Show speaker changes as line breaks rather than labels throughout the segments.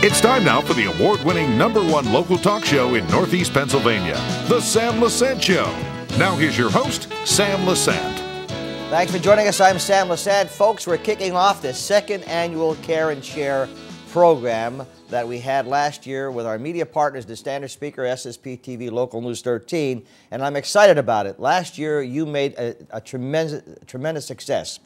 It's time now for the award-winning #1 local talk show in Northeast Pennsylvania, The Sam Lesante Show. Now here's your host, Sam Lesante.
Thanks for joining us. I'm Sam Lesante. Folks, we're kicking off the second annual Care and Share program that we had last year with our media partners, the Standard Speaker, SSP TV, Local News 13, and I'm excited about it. Last year, you made a tremendous success.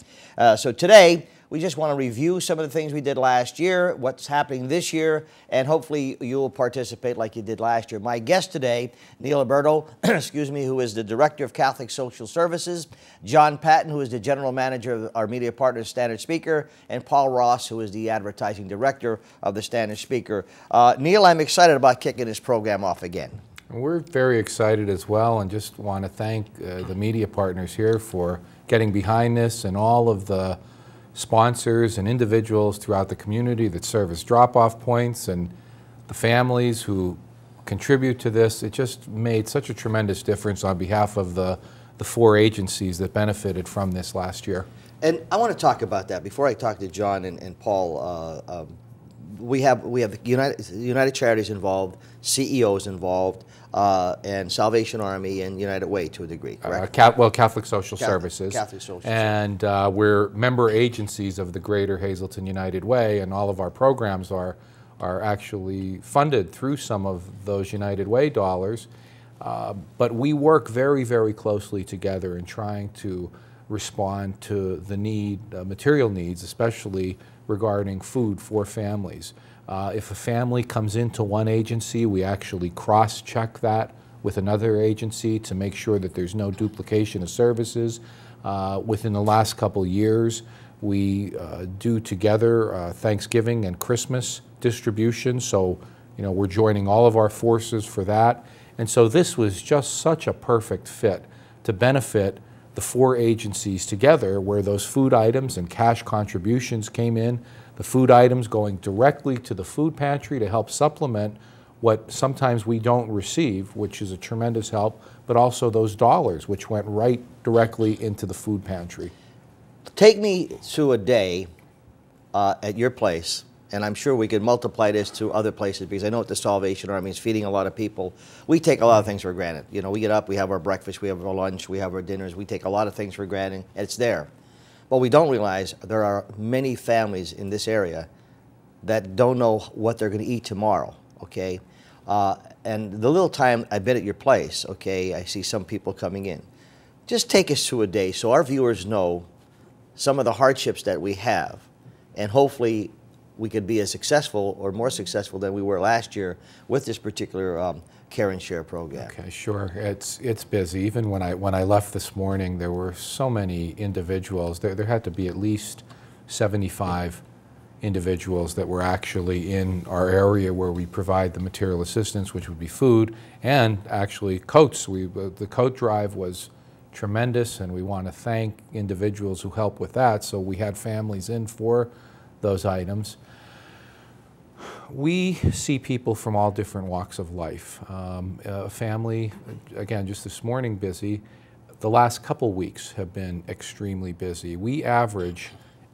So today, we just want to review some of the things we did last year, what's happening this year, and hopefully you'll participate like you did last year. My guest today, Neil Oberto, excuse me, who is the Director of Catholic Social Services, John Patton, who is the General Manager of our media partner, Standard Speaker, and Paul Ross, who is the Advertising Director of the Standard Speaker. Neil, I'm excited about kicking this program off again.
We're very excited as well, and just want to thank the media partners here for getting behind this, and all of the sponsors and individuals throughout the community that serve as drop-off points, and the families who contribute to this. It just made such a tremendous difference on behalf of the 4 agencies that benefited from this last year.
And I want to talk about that. Before I talk to John and Paul, we have United Charities involved, CEOs involved, and Salvation Army and United Way to a degree, correct?
Catholic Social Services.
Catholic Social
And we're member agencies of the Greater Hazleton United Way, and all of our programs are actually funded through some of those United Way dollars. But we work very, very closely together in trying to respond to the material needs, especially regarding food for families. If a family comes into one agency, we actually cross-check that with another agency to make sure that there's no duplication of services. Within the last couple years, we do together Thanksgiving and Christmas distribution, so we're joining all of our forces for that. And so this was just such a perfect fit to benefit the 4 agencies together, where those food items and cash contributions came in, the food items going directly to the food pantry to help supplement what sometimes we don't receive, which is a tremendous help, but also those dollars which went right directly into the food pantry.
Take me to a day at your place, and I'm sure we could multiply this to other places, because I know at the Salvation Army is feeding a lot of people. We take a lot of things for granted. We get up, we have our breakfast, we have our lunch, we have our dinners. We take a lot of things for granted, and it's there. But we don't realize there are many families in this area that don't know what they're going to eat tomorrow, okay? And the little time I've been at your place, okay, I see some people coming in. Just take us through a day so our viewers know some of the hardships that we have, and hopefully we could be as successful or more successful than we were last year with this particular Care and Share program.
Okay, sure. It's busy. Even when I left this morning, there were so many individuals. There had to be at least 75 individuals that were actually in our area where we provide the material assistance, which would be food, and actually coats. The coat drive was tremendous, and we want to thank individuals who helped with that. So we had families in for those items. We see people from all different walks of life. A family, again, just this morning busy. The last couple weeks have been extremely busy. We average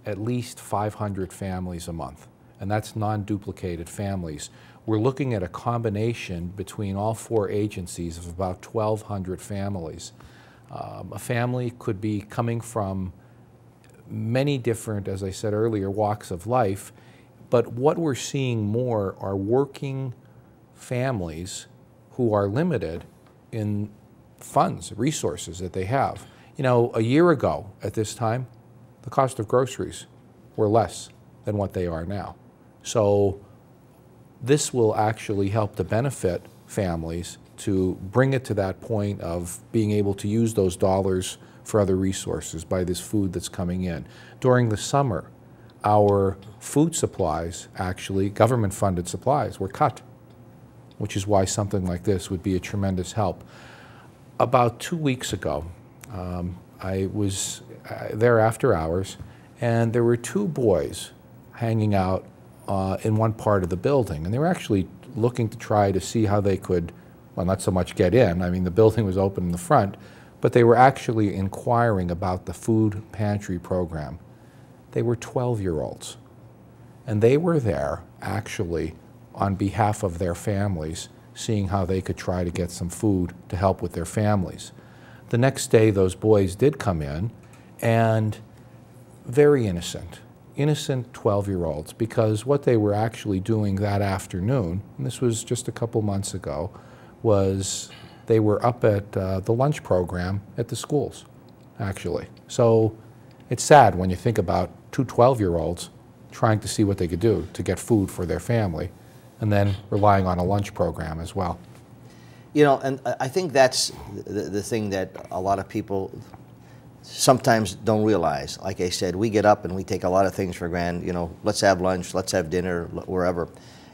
at least 500 families a month, and that's non-duplicated families. We're looking at a combination between all 4 agencies of about 1,200 families. A family could be coming from many different, as I said earlier, walks of life. But what we're seeing more are working families who are limited in funds, resources that they have. A year ago at this time, the cost of groceries were less than what they are now. So this will actually help to benefit families to bring it to that point of being able to use those dollars for other resources by this food that's coming in. During the summer, our food supplies, actually government-funded supplies, were cut, which is why something like this would be a tremendous help. About 2 weeks ago, I was there after hours, and there were 2 boys hanging out in one part of the building, and they were actually looking to try to see how they could, well, not so much get in. I mean, the building was open in the front, but they were actually inquiring about the food pantry program. They were 12-year-olds, and they were there actually on behalf of their families, seeing how they could try to get some food to help with their families. The next day, those boys did come in, and very innocent 12-year-olds, because what they were actually doing that afternoon, and this was just a couple months ago, was they were up at the lunch program at the schools, actually. So it's sad when you think about two 12-year-olds trying to see what they could do to get food for their family, and then relying on a lunch program as well.
You know, and I think that's the thing that a lot of people sometimes don't realize. Like I said, we get up and we take a lot of things for granted. You know, let's have lunch, let's have dinner, wherever.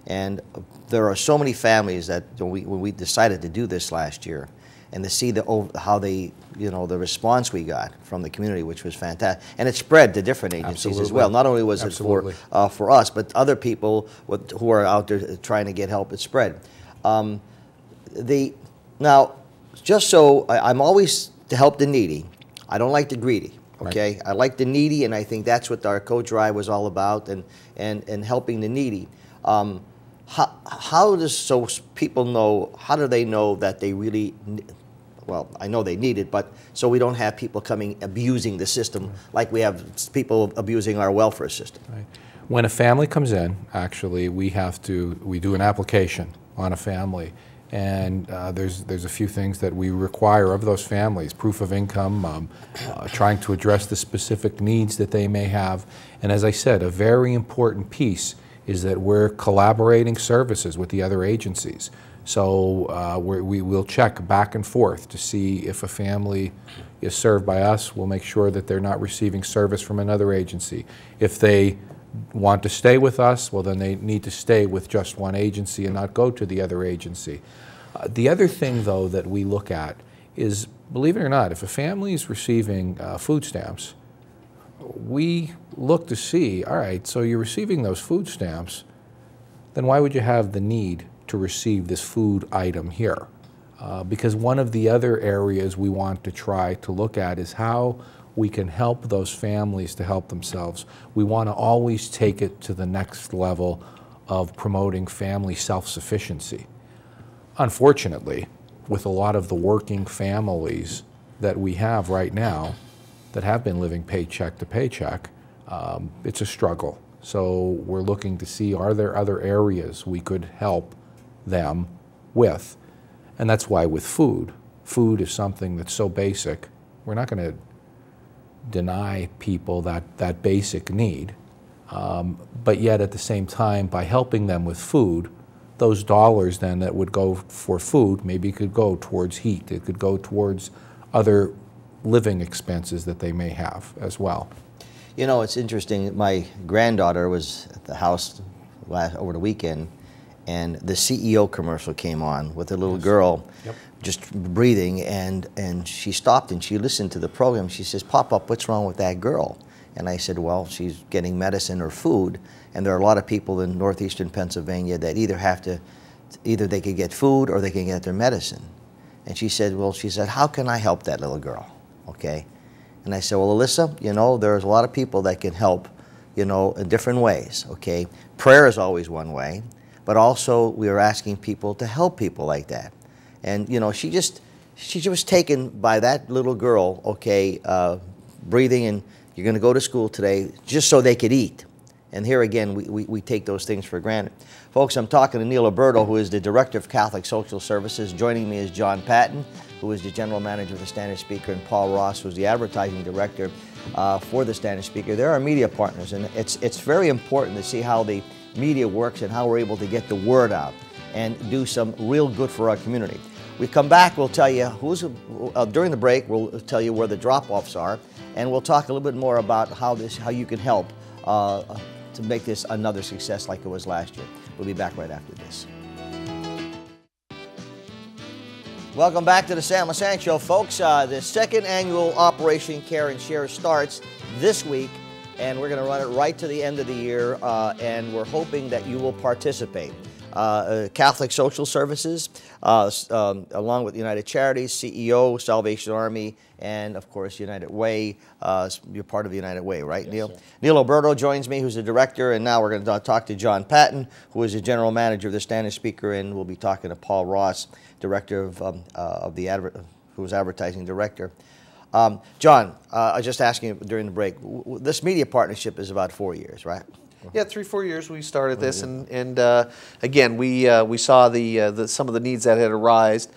And there are so many families that when we decided to do this last year, and to see how they, you know, the response we got from the community, which was fantastic, and it spread to different agencies as well. Not only was it for us, but other people who are out there trying to get help. It spread. Now, just so I'm always to help the needy. I don't like the greedy. Okay, right. I like the needy, and I think that's what our coat drive was all about, and helping the needy. How does, so people know, how do they know that they really, well, I know they need it, but so we don't have people coming abusing the system like we have people abusing our welfare system?
Right. When a family comes in, actually, we do an application on a family, and there's a few things that we require of those families: proof of income, trying to address the specific needs that they may have, and as I said, a very important piece is that we're collaborating services with the other agencies. So we will check back and forth to see if a family is served by us. We'll make sure that they're not receiving service from another agency. If they want to stay with us, well, then they need to stay with just one agency and not go to the other agency. The other thing, though, that we look at is, believe it or not, if a family is receiving food stamps, we look to see, all right, so you're receiving those food stamps, then why would you have the need to receive this food item here? Because one of the other areas we want to try to look at is how we can help those families to help themselves. We want to always take it to the next level of promoting family self-sufficiency. Unfortunately, with a lot of the working families that we have right now that have been living paycheck to paycheck, it's a struggle. So we're looking to see, are there other areas we could help them with? And that's why with food is something that's so basic. We're not going to deny people that basic need, but yet at the same time, by helping them with food, those dollars then that would go for food maybe could go towards heat. It could go towards other living expenses that they may have as well.
You know, it's interesting. My granddaughter was at the house over the weekend, and the CEO commercial came on with a little girl just breathing, and she stopped and she listened to the program. She says, "Pop, what's wrong with that girl?" And I said, "Well, she's getting medicine or food, and there are a lot of people in northeastern Pennsylvania that either they could get food or they can get their medicine." And she said, "How can I help that little girl?" Okay. And I said, "Well, Alyssa, you know, there's a lot of people that can help, you know, in different ways, okay? Prayer is always one way, but also we are asking people to help people like that." And, you know, she was taken by that little girl, okay, breathing, and you're going to go to school today just so they could eat. And here again, we take those things for granted. Folks, I'm talking to Neil Oberto, who is the Director of Catholic Social Services. Joining me is John Patton, who is the General Manager of the Standard Speaker, and Paul Ross, who's the Advertising Director for the Standard Speaker. They're our media partners, and it's very important to see how the media works and how we're able to get the word out and do some real good for our community. We come back, we'll tell you during the break, we'll tell you where the drop-offs are, and we'll talk a little bit more about how you can help to make this another success like it was last year. We'll be back right after this. Welcome back to the Sam Lesante Show, folks. The second annual Operation Care and Share starts this week, and we're going to run it right to the end of the year, and we're hoping that you will participate. Catholic Social Services, along with United Charities, CEO, Salvation Army, and of course United Way. You're part of the United Way, right, yes, Neil? Sir. Neil Oberto joins me, who's the director, and now we're going to talk to John Patton, who is the general manager of the Standing Speaker, and we'll be talking to Paul Ross, director of who's advertising director. John, I was just asking you during the break, this media partnership is about 4 years, right?
Yeah, 3-4 years we started this, and again, we saw some of the needs that had arisen,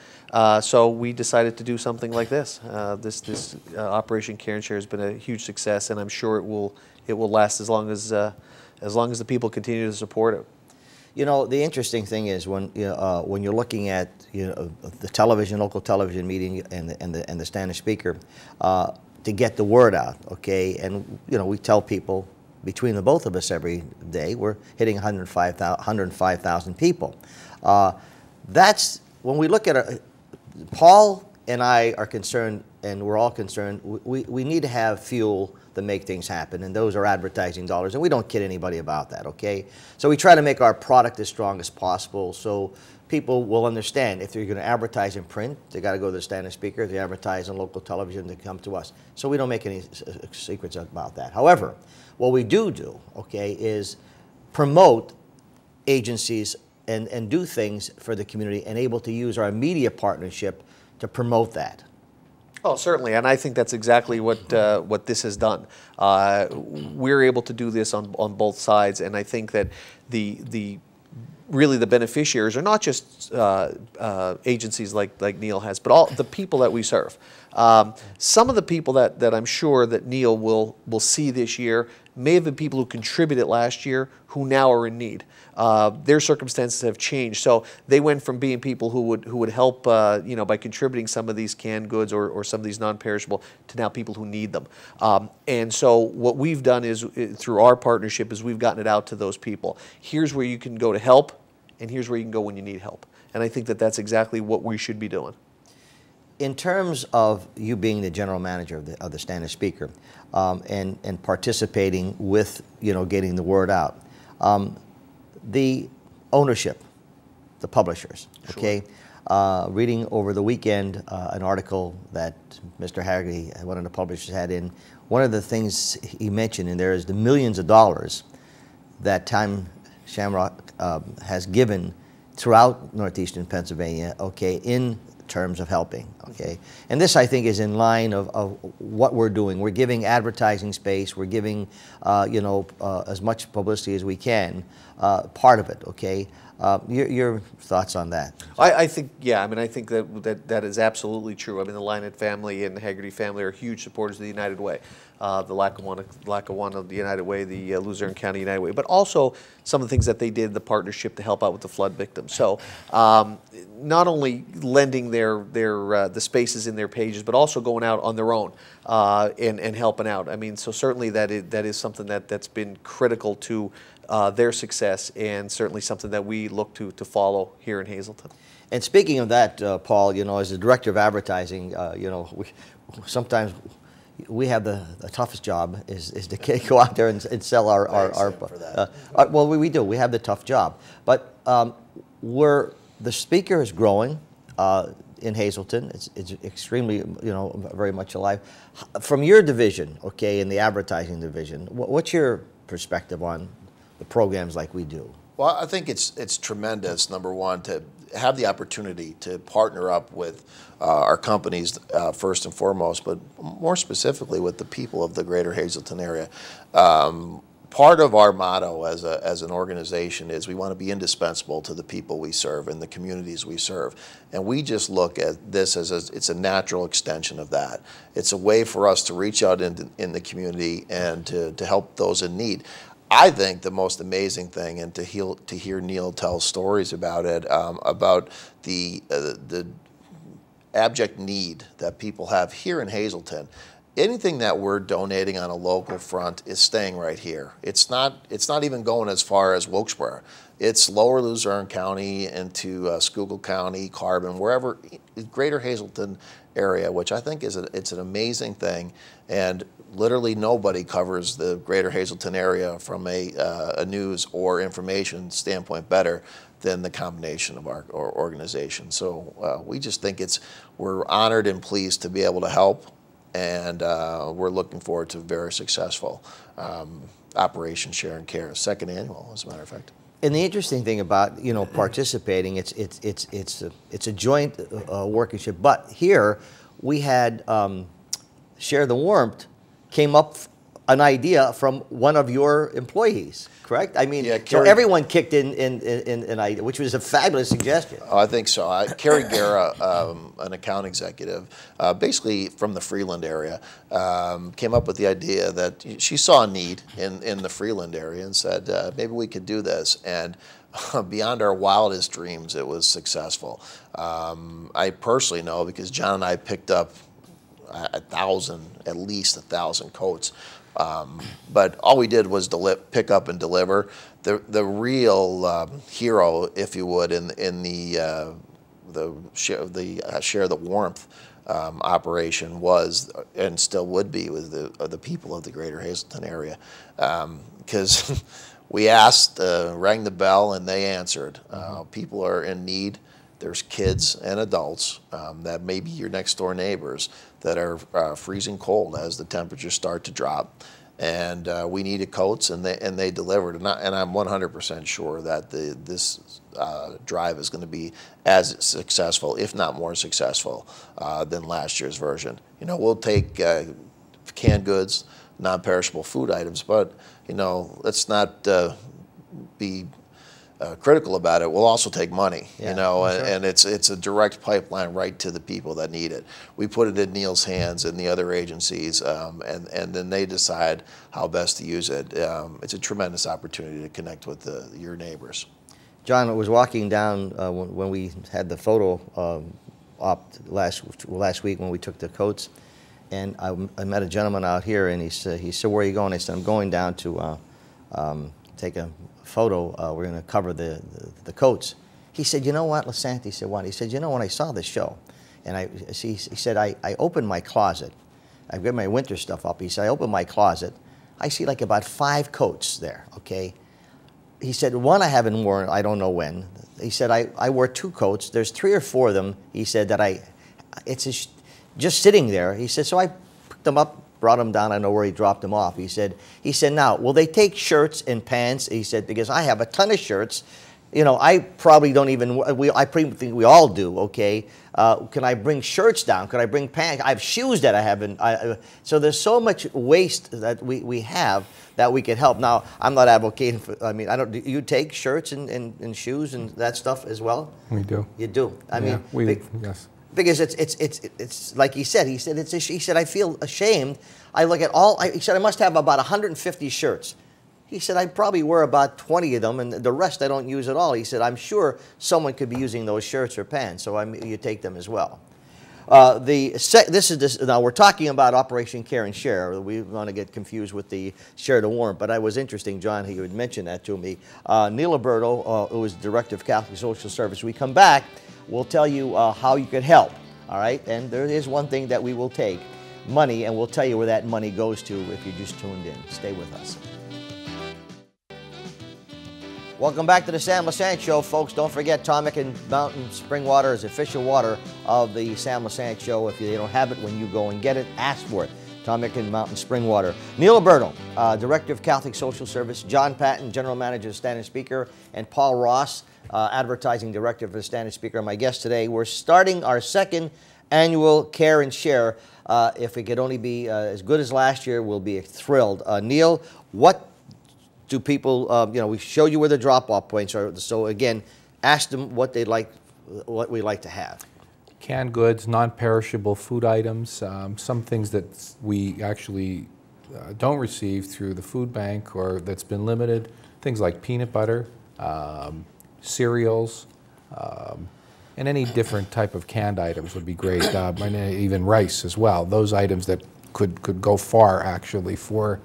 so we decided to do something like this. This Operation Care and Share has been a huge success, and I'm sure it will last as long as the people continue to support it.
You know, the interesting thing is when you're looking at the local television meeting and the Standing Speaker, to get the word out, okay, and we tell people. Between the both of us every day, we're hitting 105,000 people. That's when we look at it. Paul and I are concerned, and we're all concerned. We need to have fuel to make things happen, and those are advertising dollars, and we don't kid anybody about that. Okay, so we try to make our product as strong as possible, so people will understand if they're going to advertise in print, they got to go to the Standing Speaker. If they advertise on local television, they come to us. So we don't make any secrets about that. However, what we do, okay, is promote agencies and do things for the community and able to use our media partnership to promote that.
Oh, certainly, and I think that's exactly what this has done. We're able to do this on both sides, and I think that really the beneficiaries are not just agencies like Neil has, but all the people that we serve. Some of the people that I'm sure that Neil will see this year may have been people who contributed last year who now are in need. Their circumstances have changed, so they went from being people who would help by contributing some of these canned goods or some of these non-perishable to now people who need them. And so what we've done is through our partnership is we've gotten it out to those people. Here's where you can go to help, and here's where you can go when you need help. And I think that that's exactly what we should be doing.
In terms of you being the general manager of the Standing Speaker and participating with getting the word out, the ownership, the publishers, sure. Okay, reading over the weekend an article that Mr. Haggerty, one of the publishers, had in. One of the things he mentioned in there is the millions of dollars that Time Shamrock has given throughout northeastern Pennsylvania, okay, in terms of helping, okay? And this, I think, is in line of what we're doing. We're giving advertising space. We're giving, as much publicity as we can, part of it, okay? Your thoughts on that?
I think, yeah, I mean, I think that is absolutely true. I mean, the Lynott family and the Haggerty family are huge supporters of the United Way. The Lackawanna of the United Way, the Luzerne County United Way, but also some of the things that they did, the partnership to help out with the flood victims. So not only lending the spaces in their pages, but also going out on their own and helping out. I mean, so certainly that is something that's been critical to their success, and certainly something that we look to follow here in Hazleton.
And speaking of that, Paul, as the director of advertising, sometimes we have the toughest job is to go out there and sell our well, we do. We have the tough job, but the speaker is growing in Hazleton. It's extremely, very much alive. From your division, okay, in the advertising division, what's your perspective on the programs like we do?
Well, I think it's tremendous, number one, to have the opportunity to partner up with our companies first and foremost, but more specifically with the people of the greater Hazleton area. Part of our motto as an organization is we want to be indispensable to the people we serve and the communities we serve. And we just look at this as it's a natural extension of that. It's a way for us to reach out in the community and to help those in need. I think the most amazing thing, and to hear Neil tell stories about it, about the abject need that people have here in Hazleton, anything that we're donating on a local front is staying right here. It's not even going as far as Wilkes-Barre. It's lower Luzerne County into Schuylkill County, Carbon, wherever, greater Hazleton area, which I think is it's an amazing thing. And literally nobody covers the greater Hazleton area from a news or information standpoint better than the combination of our organization. So we just think we're honored and pleased to be able to help, and we're looking forward to a very successful Operation Share and Care, second annual, as a matter of fact.
And the interesting thing about participating, it's a joint workmanship. But here we had Share the Warmth came up an idea from one of your employees, correct? I mean, so everyone kicked in an idea, which was a fabulous suggestion.
Oh, I think so. Carrie Guerra, an account executive, basically from the Freeland area, came up with the idea that she saw a need in the Freeland area and said, maybe we could do this. And beyond our wildest dreams, it was successful. I personally know because John and I picked up at least 1,000 coats. But all we did was pick up and deliver. The real hero, if you would, in the Share the Warmth operation was, and still would be, with the people of the greater Hazleton area, because we asked, rang the bell, and they answered. People are in need. There's kids and adults that may be your next door neighbors that are freezing cold as the temperatures start to drop, and we needed coats, and they delivered. And I'm 100% sure that this drive is going to be as successful, if not more successful, than last year's version. We'll take canned goods, non-perishable food items, but let's not be critical about it. We'll also take money,
sure.
And it's a direct pipeline right to the people that need it. We put it in Neil's hands and the other agencies, and then they decide how best to use it. It's a tremendous opportunity to connect with your neighbors.
John, I was walking down when we had the photo op last week when we took the coats, and I met a gentleman out here, and he said, "Where are you going?" I said, "I'm going down to take a photo. We're going to cover the coats." He said, "You know what, Lesante?" He said, "What?" He said, when I saw this show, and he said, I opened my closet. I've got my winter stuff up. He said, I opened my closet. I see like about 5 coats there, okay? He said, one I haven't worn, I don't know when. He said, I wore 2 coats. There's 3 or 4 of them, he said, that it's just sitting there. He said, so I picked them up, brought them down. I know where he dropped them off. He said, now, will they take shirts and pants? He said, because I have a ton of shirts. I probably don't even, I pretty think we all do, okay? Can I bring shirts down? Can I bring pants? I have shoes that I haven't. So there's so much waste that we have that we could help. Now, I'm not advocating for, do you take shirts and shoes and that stuff as well?
We do.
You do?
Yes.
Because it's like he said, he said, I feel ashamed. I look at he said, I must have about 150 shirts. He said, I probably wear about 20 of them, and the rest I don't use at all. He said, I'm sure someone could be using those shirts or pants, so you take them as well. Now we're talking about Operation Care and Share. We want to get confused with the Share the Warmth, but it was interesting, John, he would mention that to me. Neil Oberto, who is Director of Catholic Social Service, we come back, we'll tell you how you could help, all right? And there is one thing that we will take, money, and we'll tell you where that money goes to if you just tuned in. Stay with us. Welcome back to the Sam Lesante Show, folks. Don't forget, Atomic and Mountain Spring Water is official water of the Sam Lesante Show. If you don't have it, when you go and get it, ask for it. Atomic and Mountain Spring Water. Neil Oberto, Director of Catholic Social Service. John Patton, General Manager of Standard Speaker. And Paul Ross, Advertising Director for the Standard Speaker, my guest today. We're starting our 2nd annual Care and Share. If it could only be as good as last year, we'll be thrilled. Neil, what do people, we show you where the drop-off points are. So again, ask them what they'd like, what we like to have.
Canned goods, non-perishable food items, some things that we actually don't receive through the food bank or that's been limited, things like peanut butter, cereals, and any different type of canned items would be great, and even rice as well. Those items that could go far actually for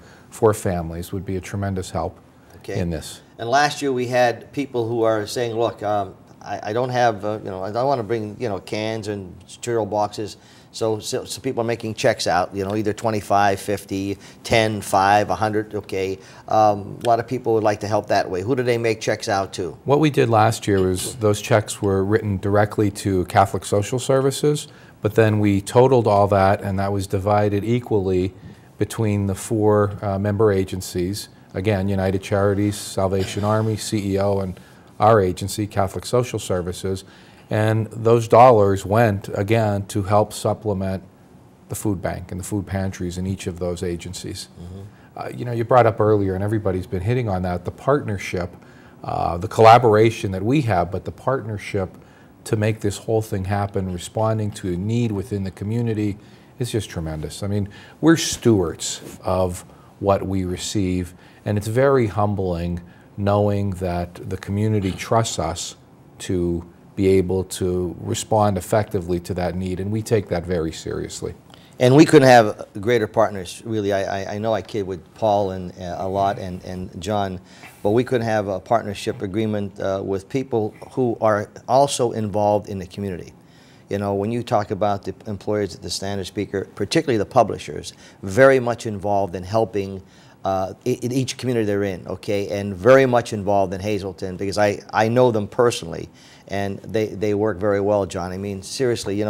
families, would be a tremendous help in this.
And last year we had people who are saying, look, I don't have, I don't want to bring, cans and cereal boxes. So people are making checks out, either 25, 50, 10, 5, 100, okay. A lot of people would like to help that way. Who do they make checks out to?
What we did last year was those checks were written directly to Catholic Social Services, but then we totaled all that, and that was divided equally between the 4 member agencies. Again, United Charities, Salvation Army, CEO, and our agency, Catholic Social Services. And those dollars went, again, to help supplement the food bank and the food pantries in each of those agencies. Mm-hmm. You brought up earlier, and everybody's been hitting on that, the partnership, the collaboration that we have, but the partnership to make this whole thing happen, responding to a need within the community, is just tremendous. I mean, we're stewards of what we receive, and it's very humbling knowing that the community trusts us to be able to respond effectively to that need, and we take that very seriously.
And we couldn't have greater partners, really. I know I kid with Paul and a lot and John, but we couldn't have a partnership agreement with people who are also involved in the community. When you talk about the employers at the Standard Speaker, particularly the publishers, very much involved in helping in each community they're in, okay, and very much involved in Hazleton, because I know them personally, and they work very well, John. I mean, seriously,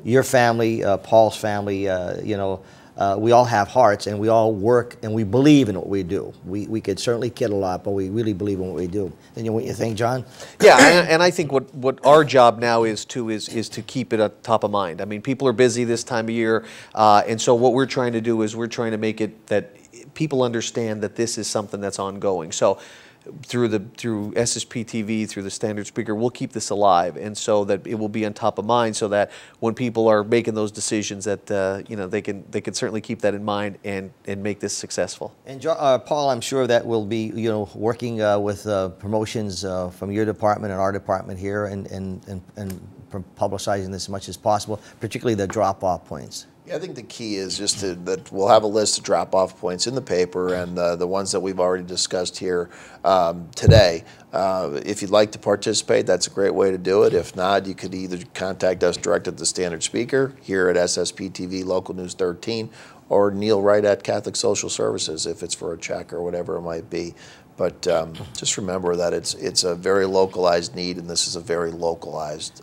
your family, Paul's family, we all have hearts, and we all work, and we believe in what we do. We could certainly kid a lot, but we really believe in what we do. And what you think, John?
Yeah, and I think what our job now is to keep it at top of mind. I mean, people are busy this time of year, and so what we're trying to do is we're trying to make it that people understand that this is something that's ongoing. So through SSP TV, through the Standard Speaker, we'll keep this alive, and so that it will be on top of mind, so that when people are making those decisions, that they can certainly keep that in mind and make this successful.
And Paul, I'm sure that will be working with promotions from your department and our department here, and publicizing this as much as possible, particularly the drop-off points.
Yeah, I think the key is just that we'll have a list of drop-off points in the paper, and the ones that we've already discussed here today. If you'd like to participate, that's a great way to do it. If not, you could either contact us direct at the Standard Speaker here at SSP TV Local News 13, or Neil Wright at Catholic Social Services if it's for a check or whatever it might be. But just remember that it's a very localized need, and this is a very localized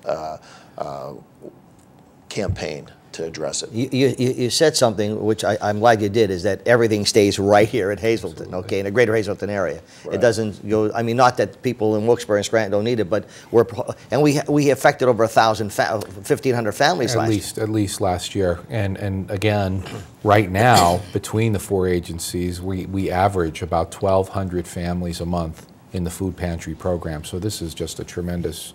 campaign to address it.
You said something which I'm glad you did, is that everything stays right here at Hazleton, okay, in the greater Hazleton area. Right. It doesn't go, I mean, not that people in Wilkes-Barre and Scranton don't need it, but we affected over 1,500 families
at least last year. And again, right now, between the 4 agencies, we average about 1,200 families a month in the food pantry program. So this is just a tremendous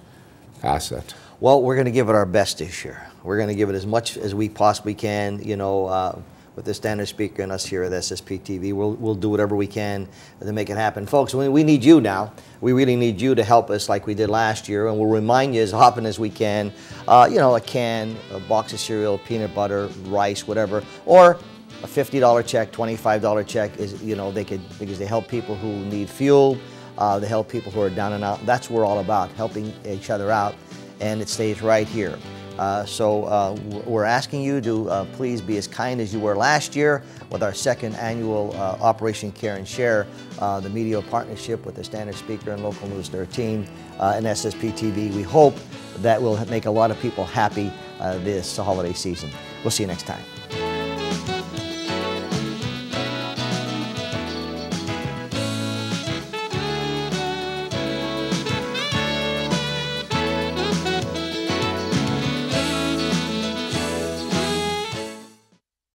asset.
Well, we're going to give it our best this year. We're going to give it as much as we possibly can, with the Standard Speaker and us here at SSP TV. We'll do whatever we can to make it happen. Folks, we need you now. We really need you to help us like we did last year, and we'll remind you as often as we can, a can, a box of cereal, peanut butter, rice, whatever, or a $50 check, $25 check, because they help people who need fuel, they help people who are down and out. That's what we're all about, helping each other out, and it stays right here. So we're asking you to please be as kind as you were last year with our 2nd annual Operation Care and Share, the media partnership with the Standard Speaker and Local News 13 and SSP TV. We hope that will make a lot of people happy this holiday season. We'll see you next time.